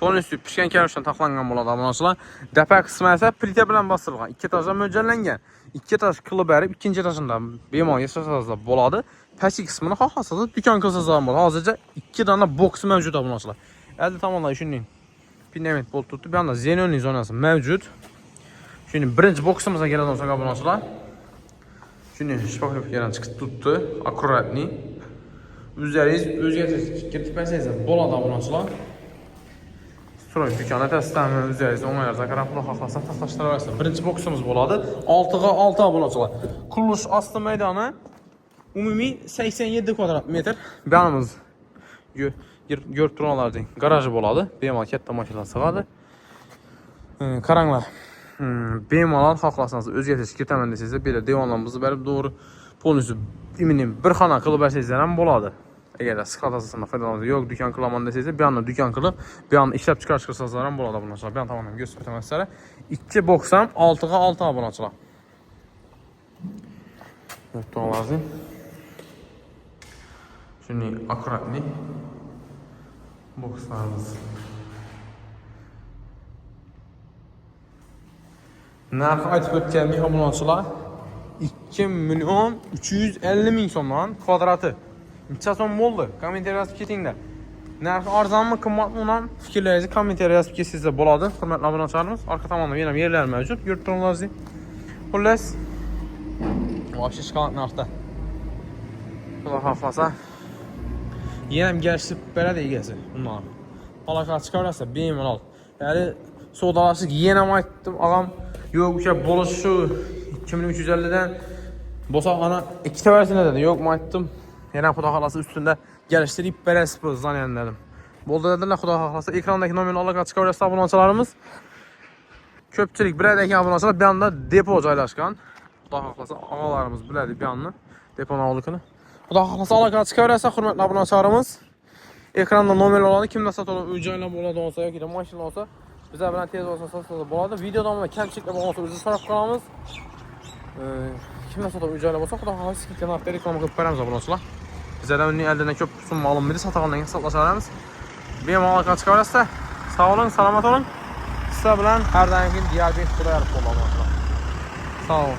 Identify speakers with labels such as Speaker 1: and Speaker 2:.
Speaker 1: Onun üstü pişkən kərəşdən taxlanğan болады abunçular. Dəpə qismə isə plitə bilən basılğan. 2 etajdan möcəllənən. 2 etaj qılı bərib, 2-ci etajında bemal yaşasazda boladı. Pəsi qismini xaxasada dükan qısazdan boladı. Hazırca 2 dana boks mövcud abunçular. Əldə tamamla düşünün. Pnevmet bolt tutdu. Bir anda Xenoni zonası mövcud. Şimdi birinci boksumuza gələn olsa abunçular. Şimdi şpaqlıq gələn çıxıb tutdu. Akkuratni. Üzəriz özgərsiz getməsəniz boladı abunçular. Stroy dükkanı təsdiqləmə üzəriz ona yarıza qaraqlı xaxlasa taxlaşlar arasında. Birinci boksumuz boladı. 6'a 6 abunçular. Kuruluş aslı meydanı ümumi 87 kvadrat metr. Beyanımız görüb duranlardı. Garajı boladı. Beyamal kətdə maşinlər sığadı. Karanlar. Beyamallar xaxlasanız özgərsiz getəməndəsizə belə divanlarımızı bərib doğru polisi eminim bir xana qılıb əsəzlərən boladı. Eğer de sık atasında faydalanır yok dükkan kılaman deseyse bir anda dükkan kılıp bir anda işlep çıkarsazaran burada bunlar. Ben tamamen göstereyim sizlere. 2 boksam 6'a 6 abunçular. Evet lazım. Şimdi akkuratli bokslarımız. Narxı aytib ötkenlik abunçular 2.350.000 somdan kvadratı. Neçə son oldu? Kommenter yazıb ketinglər. Narxı arzanmı, qımmatmı olan fikirlərinizi kommenter yazıb keçsizdə boladı. Hörmətli abunəçilərimiz. Arka tamamda yenə yerlər mövcud. Görüb durumlarınızı. Xullas. Vahşi şokolad narxda. Xulaq xaflasa. Yenə gəlişib belə də igəsi bunlar. Alaka çıxarırsa bemalol. Yəni sodalaşıq yenə aytdım ağam. Yox bu boluşu 2350-dən bosa ana 2 təvərsində dedi. Yox aytdım. Yine Xuda xalası üstünde geliştirip beres bu zannedenlerim. Bolda dediler Xuda xalası ekrandaki nominal alaka çıxarırsa abunçalarımız. Köpçülük biradəki abunçalar bir anda depo caylaşkan. Xuda xalası analarımız bilədi bir anlı depona olıqını. Xuda xalası alaka çıxarırsa hörmətli abunçalarımız. Ekranda nominal olanı kimdə satılan ücayla boladı olsa yok ki de maşinlə olsa bizə bilən tez olsa satılır boladı. Videodan da kəmçiklə olsa özü saraf kanalımız. Kimdə satılan ücayla olsa Xuda xalası skilkən hafta reklamı qıb verəmiz abunçalar. Bizlerden ünlü əldən köp sunma alınmıdır. Sataqaldan hesablaşarlarımız. Benim alaka çıxarırsa sağ olun, salamat olun. Sizə bilən hər daim diğer bir xudayarıq olmalı. Sağ olun.